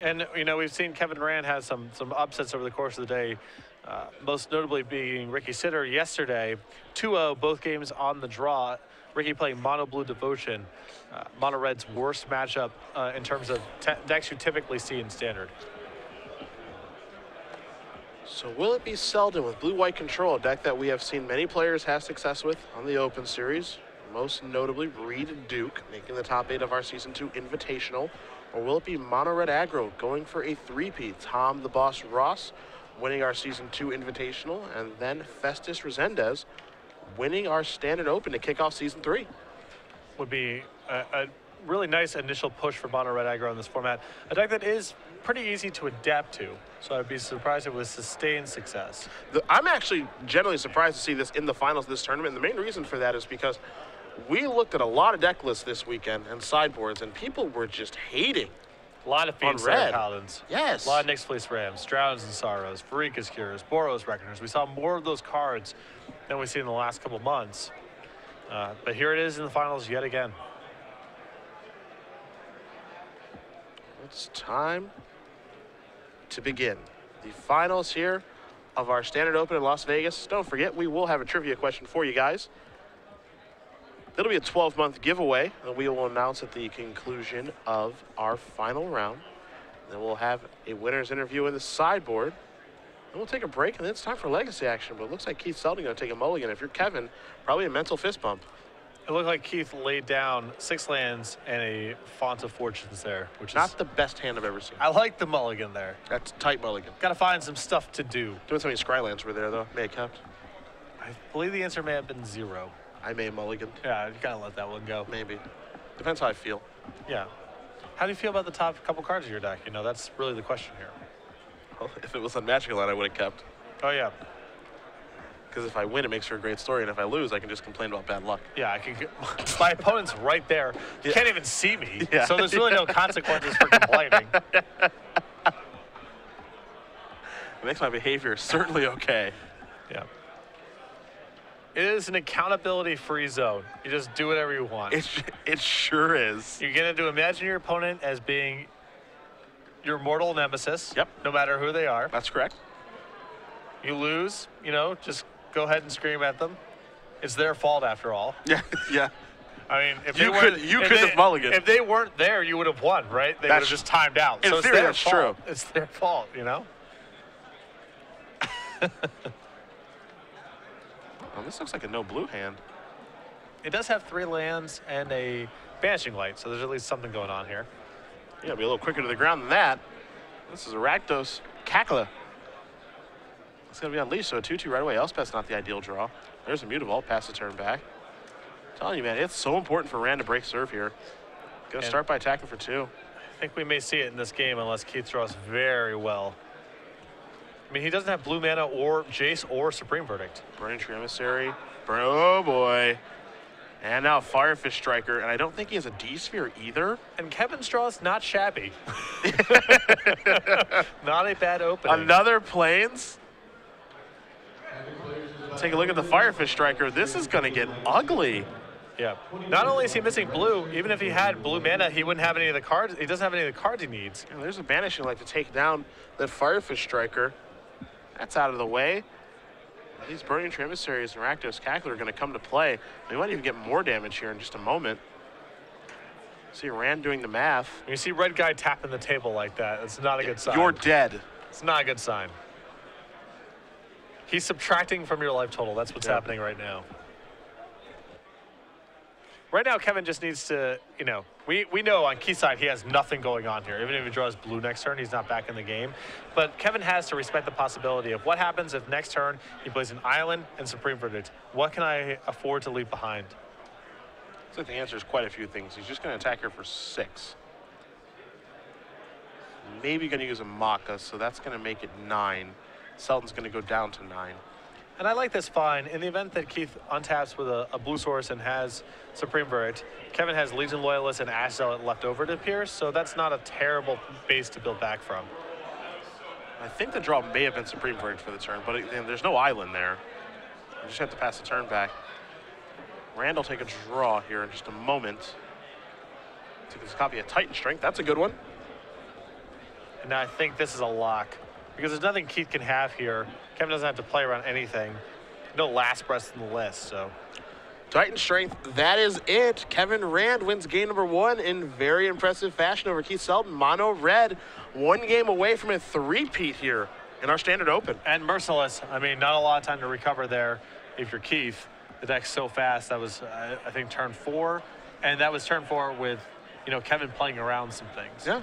And, you know, we've seen Kevin Rand has some upsets over the course of the day, most notably being Ricky Sitter yesterday. 2-0, both games on the draw. Ricky playing Mono Blue Devotion, Mono Red's worst matchup in terms of decks you typically see in Standard. So will it be Selden with blue-white control, a deck that we have seen many players have success with on the Open Series, most notably Reed and Duke, making the top 8 of our Season 2 Invitational? Or will it be Mono Red Aggro going for a three-peat? Tom the Boss Ross winning our Season 2 Invitational, and then Festus Resendez winning our Standard Open to kick off Season 3. Would be a really nice initial push for Mono Red Aggro in this format. A deck that is pretty easy to adapt to, so I'd be surprised if it was sustained success. I'm actually generally surprised to see this in the finals of this tournament, and the main reason for that is because we looked at a lot of deck lists this weekend and sideboards, and people were just hating. A lot of Fiend Slayer Paladins. Yes. A lot of Nyx Fleece Rams, Drowns and Sorrows, Farika's Cures, Boros Reckoners. We saw more of those cards than we've seen in the last couple months. But here it is in the finals yet again. It's time to begin the finals here of our Standard Open in Las Vegas. Don't forget, we will have a trivia question for you guys. It'll be a 12-month giveaway that we will announce at the conclusion of our final round. Then we'll have a winner's interview in the sideboard. Then we'll take a break, and then it's time for legacy action. But it looks like Keith Selden going to take a mulligan. If you're Kevin, probably a mental fist bump. It looked like Keith laid down 6 lands and a Font of Fortunes there, which Not is the best hand I've ever seen. I like the mulligan there. That's tight mulligan. Got to find some stuff to do. Doing so many Scrylands were there, though. May have kept. I believe the answer may have been 0. I may have mulligan. Yeah, you gotta let that one go. Maybe. Depends how I feel. Yeah. How do you feel about the top couple cards of your deck? You know, that's really the question here. Well, if it was on Magical Line, I would have kept. Oh, yeah. Because if I win, it makes for a great story, and if I lose, I can just complain about bad luck. Yeah, I can. My opponent's right there. You can't even see me, Yeah. so there's really no consequences for complaining. It makes my behavior certainly okay. Yeah. It is an accountability-free zone. You just do whatever you want. It sure is. You're going to imagine your opponent as being your mortal nemesis. Yep. No matter who they are. That's correct. You lose, you know, just go ahead and scream at them. It's their fault after all. Yeah, yeah. I mean, if You they could- weren't, you if could they- have mulliganed. If they weren't there, you would have won, right? They would have just timed out. In So theory, it's that's their fault. true. It's their fault, you know? Well, this looks like a no blue hand. It does have 3 lands and a Banishing Light, so there's at least something going on here. Yeah, be a little quicker to the ground than that. This is a Rakdos Cackler. It's going to be unleashed, so a 2-2 right away. Elspeth's not the ideal draw. There's a Mutavault, pass the turn back. I'm telling you, man, it's so important for Rand to break serve here. Going to start by attacking for 2. I think we may see it in this game unless Keith draws very well. I mean, he doesn't have blue mana or Jace or Supreme Verdict. Burning Tree Emissary. Oh, boy. And now Firefish Striker, and I don't think he has a D-Sphere either. And Kevin's draw is not shabby. Not a bad opening. Another Plains. Take a look at the Firefish Striker. This is going to get ugly. Yeah. Not only is he missing blue, even if he had blue mana, he wouldn't have any of the cards. He doesn't have any of the cards he needs. And there's a Banishing Light to take down that Firefish Striker. That's out of the way. These Burning Tree Emissaries and Rakdos Cackler are going to come to play. We might even get more damage here in just a moment. See Rand doing the math. When you see red guy tapping the table like that, it's not a good sign. You're dead. It's not a good sign. He's subtracting from your life total. That's what's happening right now. Right now, Kevin just needs to, you know, we know on Keith's side he has nothing going on here. Even if he draws blue next turn, he's not back in the game. But Kevin has to respect the possibility of what happens if next turn he plays an island and Supreme Verdict. What can I afford to leave behind? I think the answer is quite a few things. He's just going to attack her for 6. Maybe going to use a Maka, so that's going to make it 9. Selden's going to go down to 9. And I like this fine. In the event that Keith untaps with a blue source and has Supreme Verdict, Kevin has Legion Loyalist and Ash Zealot left over to Pierce, so that's not a terrible base to build back from. I think the draw may have been Supreme Verdict for the turn, but there's no island there. You just have to pass the turn back. Rand will take a draw here in just a moment. Take this copy of Titan Strength. That's a good one. And now I think this is a lock because there's nothing Keith can have here. Kevin doesn't have to play around anything. No last breaths in the list, so. Titan strength, that is it. Kevin Rand wins game number 1 in very impressive fashion over Keith Selden. Mono red, 1 game away from a three-peat here in our standard open. And merciless. I mean, not a lot of time to recover there if you're Keith. The deck's so fast. That was, I think, turn 4. And that was turn 4 with, Kevin playing around some things. Yeah.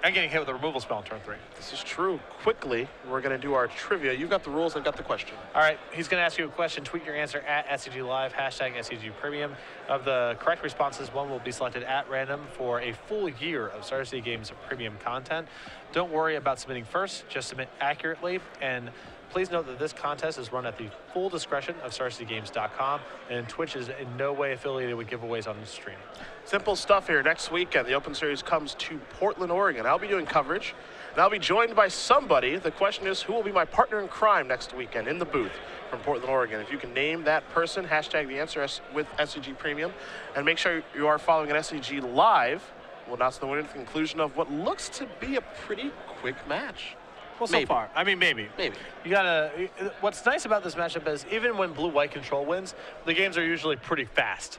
And getting hit with a removal spell on turn 3. This is true. Quickly, we're going to do our trivia. You've got the rules, I've got the question. All right, he's going to ask you a question. Tweet your answer at SCG Live, hashtag SCG Premium. Of the correct responses, one will be selected at random for a full year of Star City Games premium content. Don't worry about submitting first, just submit accurately. And please note that this contest is run at the full discretion of StarCityGames.com, and Twitch is in no way affiliated with giveaways on the stream. Simple stuff here. Next weekend, the Open Series comes to Portland, Oregon. I'll be doing coverage, and I'll be joined by somebody. The question is, who will be my partner in crime next weekend in the booth from Portland, Oregon? If you can name that person, hashtag the answer with SCG Premium, and make sure you are following an SCG Live. We'll announce the winner at the conclusion of what looks to be a pretty quick match. Well, so far. I mean, maybe. You gotta. What's nice about this matchup is even when blue-white control wins, the games are usually pretty fast.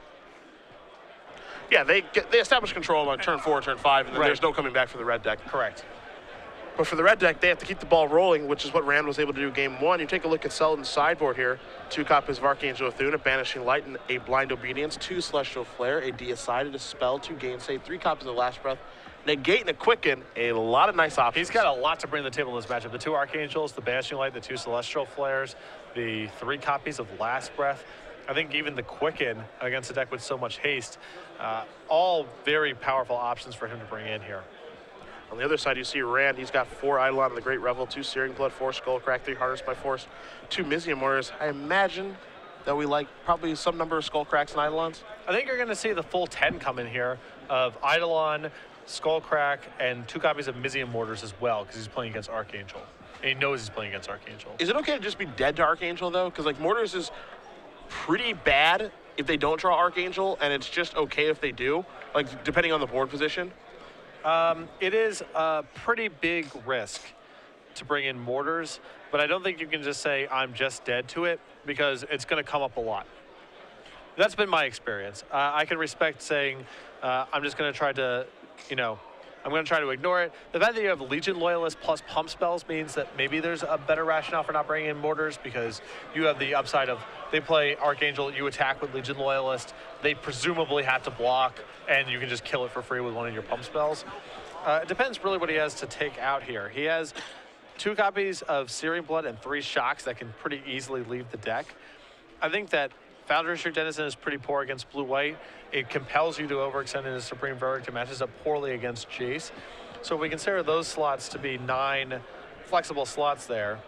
Yeah, they establish control on turn 4, turn 5, and then there's no coming back for the red deck. Correct. But for the red deck, they have to keep the ball rolling, which is what Rand was able to do game 1. You take a look at Selden's sideboard here. 2 copies of Archangel Athena, Banishing Light, and a Blind Obedience. 2 Celestial Flare, a Deicide, a Dispel, 2 Gainsay, 3 copies of Last Breath, Negate and a Quicken. A lot of nice options. He's got a lot to bring to the table in this matchup. The 2 Archangels, the Banishing Light, the 2 Celestial Flares, the 3 copies of Last Breath. I think even the Quicken against a deck with so much haste, all very powerful options for him to bring in here. On the other side, you see Rand. He's got 4 Eidolon of the Great Revel, 2 Searing Blood, 4 Skullcrack, 3 Harness by Force, 2 Mizium Mortars. I imagine that we like probably some number of Skullcracks and Eidolons. I think you're going to see the full 10 come in here of Eidolon, Skullcrack, and 2 copies of Mizium Mortars as well, because he's playing against Archangel. And he knows he's playing against Archangel. Is it okay to just be dead to Archangel, though? Because, Mortars is pretty bad if they don't draw Archangel, and it's just okay if they do, depending on the board position. It is a pretty big risk to bring in Mortars, but I don't think you can just say, I'm just dead to it, because it's going to come up a lot. That's been my experience. I can respect saying, I'm just going to try to, I'm going to try to ignore it. The fact that you have Legion Loyalist plus pump spells means that maybe there's a better rationale for not bringing in Mortars, because you have the upside of they play Archangel, you attack with Legion Loyalist, they presumably have to block, and you can just kill it for free with one of your pump spells. It depends really what he has to take out here. He has 2 copies of Searing Blood and 3 Shocks that can pretty easily leave the deck. I think that Foundry Street Denizen is pretty poor against blue-white. It compels you to overextend into Supreme Verdict. It matches up poorly against Jace. So if we consider those slots to be 9 flexible slots there,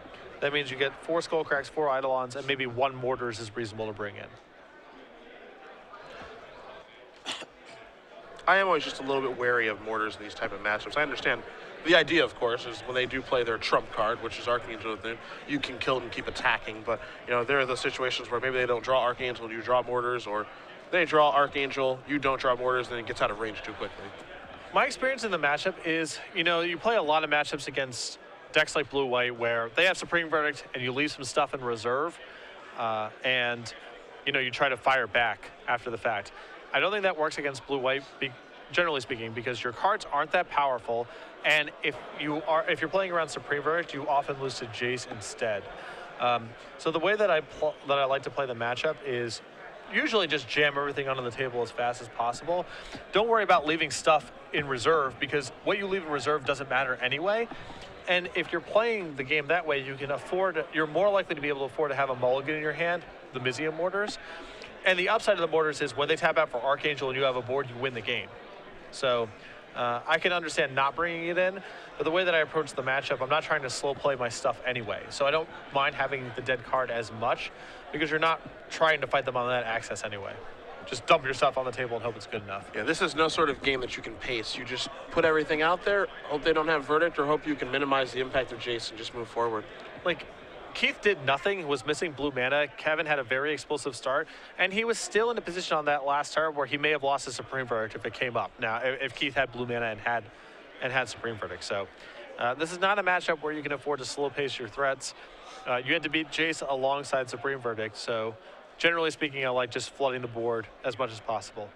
that means you get 4 Skullcracks, 4 Eidolons, and maybe 1 Mortars is reasonable to bring in. I am always just a little bit wary of Mortars in these type of matchups. I understand the idea, of course, is when they do play their trump card, which is Archangel, you can kill them and keep attacking. But, there are those situations where maybe they don't draw Archangel, you draw Mortars, or they draw Archangel, you don't draw Mortars, and it gets out of range too quickly. My experience in the matchup is, you play a lot of matchups against decks like blue-white where they have Supreme Verdict and you leave some stuff in reserve, and, you try to fire back after the fact. I don't think that works against blue-white, generally speaking, because your cards aren't that powerful, and if you're playing around Supreme Verdict, you often lose to Jace instead. So the way that I like to play the matchup is usually just jam everything onto the table as fast as possible. Don't worry about leaving stuff in reserve, because what you leave in reserve doesn't matter anyway. And if you're playing the game that way, you're more likely to be able to afford to have a mulligan in your hand, the Mizium Mortars. And the upside of the Mortars is when they tap out for Archangel and you have a board, you win the game. So I can understand not bringing it in, but the way that I approach the matchup, I'm not trying to slow play my stuff anyway. So I don't mind having the dead card as much, because you're not trying to fight them on that access anyway. Just dump your stuff on the table and hope it's good enough. Yeah, this is no sort of game that you can pace. You just put everything out there, hope they don't have Verdict, or hope you can minimize the impact of Jace and just move forward. Keith did nothing, was missing blue mana. Kevin had a very explosive start, and he was still in a position on that last turn where he may have lost his Supreme Verdict if it came up. Now, if Keith had blue mana and had Supreme Verdict. So This is not a matchup where you can afford to slow pace your threats. You had to beat Jace alongside Supreme Verdict, so generally speaking, I like just flooding the board as much as possible.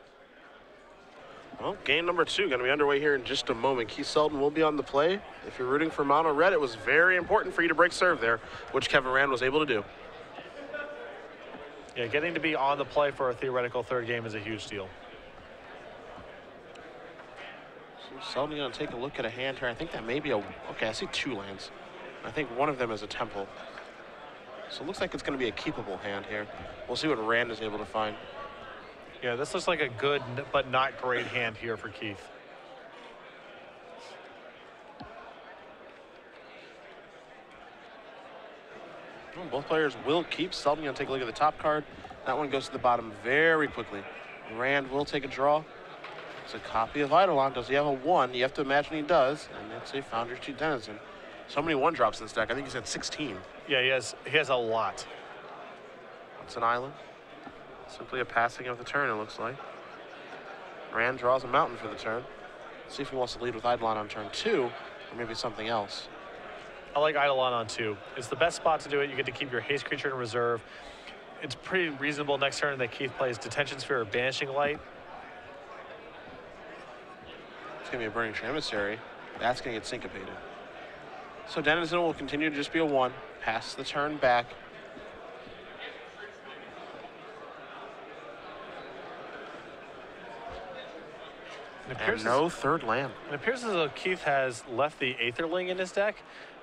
Well, game number 2 going to be underway here in just a moment. Keith Selden will be on the play. If you're rooting for Mono Red, it was very important for you to break serve there, which Kevin Rand was able to do. Yeah, getting to be on the play for a theoretical third game is a huge deal. So Selden going to take a look at a hand here. I think that may be a... Okay, I see 2 lands. I think one of them is a temple. So it looks like it's going to be a keepable hand here. We'll see what Rand is able to find. Yeah, this looks like a good but not great hand here for Keith. Well, both players will keep. Selden going to take a look at the top card. That one goes to the bottom very quickly. Rand will take a draw. It's a copy of Eidolon. Does he have a 1? You have to imagine he does. And it's a Foundry Chief Denizen. So many 1-drops in this deck. I think he's had 16. Yeah, he has a lot. It's an island. Simply a passing of the turn, it looks like. Rand draws a mountain for the turn. See if he wants to lead with Eidolon on turn 2, or maybe something else. I like Eidolon on 2. It's the best spot to do it. You get to keep your haste creature in reserve. It's pretty reasonable next turn that Keith plays Detention Sphere or Banishing Light. It's going to be a Burning Tree Emissary. That's going to get syncopated. So Denizen will continue to just be a 1. Pass the turn back. And no third land. It appears as though Keith has left the Aetherling in his deck,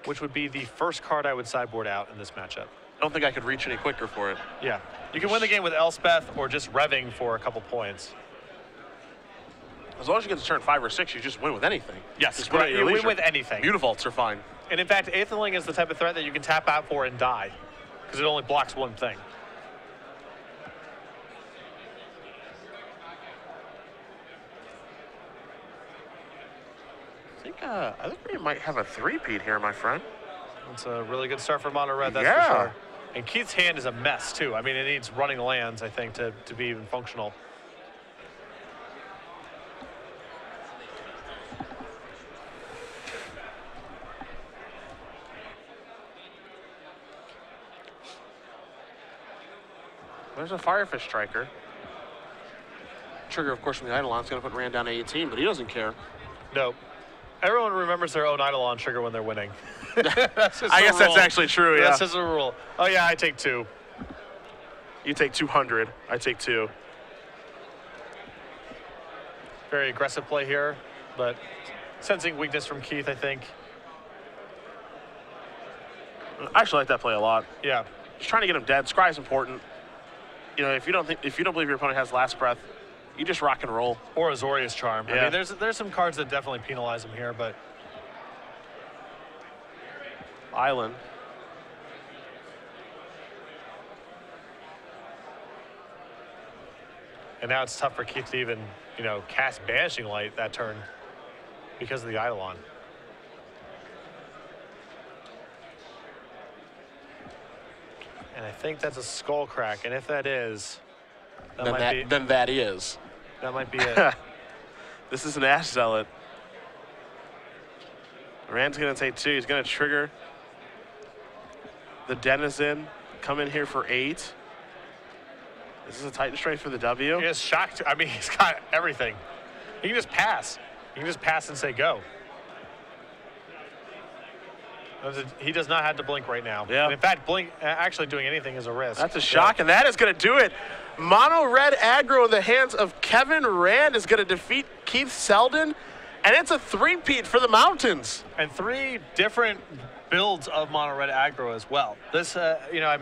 which would be the first card I would sideboard out in this matchup. I don't think I could reach any quicker for it. Yeah. You can win the game with Elspeth or just revving for a couple points. As long as you get to turn 5 or 6, you just win with anything. Yes, just right. You win with anything. Mutavaults are fine. And in fact, Aetherling is the type of threat that you can tap out for and die, because it only blocks one thing. I think we might have a 3-peat here, my friend. It's a really good start for Mono Red, that's for sure. And Keith's hand is a mess, too. I mean, it needs running lands, I think, to be even functional. There's a Firefish Striker. Trigger, of course, from the Eidolon is going to put Rand down to 18, but he doesn't care. Nope. Everyone remembers their own Eidolon trigger when they're winning. I guess that's actually true, yeah. That's just a rule. Oh, yeah, I take 2. You take 200. I take 2. Very aggressive play here, but sensing weakness from Keith, I think. I actually like that play a lot. Yeah. Just trying to get him dead. Scry is important. You know, if you don't believe your opponent has last breath, you just rock and roll. Or Azorius Charm. Yeah. I mean, there's some cards that definitely penalize him here, but Island. And now it's tough for Keith to even, cast Banishing Light that turn because of the Eidolon. And I think that's a Skull Crack, and if that is, Then that is. That might be it. This is an Ash Zealot. Rand's going to take 2. He's going to trigger the Denizen. Come in here for 8. This is a Titan Strike for the W. He is shocked. I mean, he's got everything. He can just pass. He can just pass and say go. He does not have to blink right now. Yeah. And in fact, blink actually doing anything is a risk. That's a shock, and that is going to do it. Mono Red aggro in the hands of Kevin Rand is going to defeat Keith Selden, and it's a 3-peat for the Mountains. And 3 different builds of Mono Red aggro as well. This, I mentioned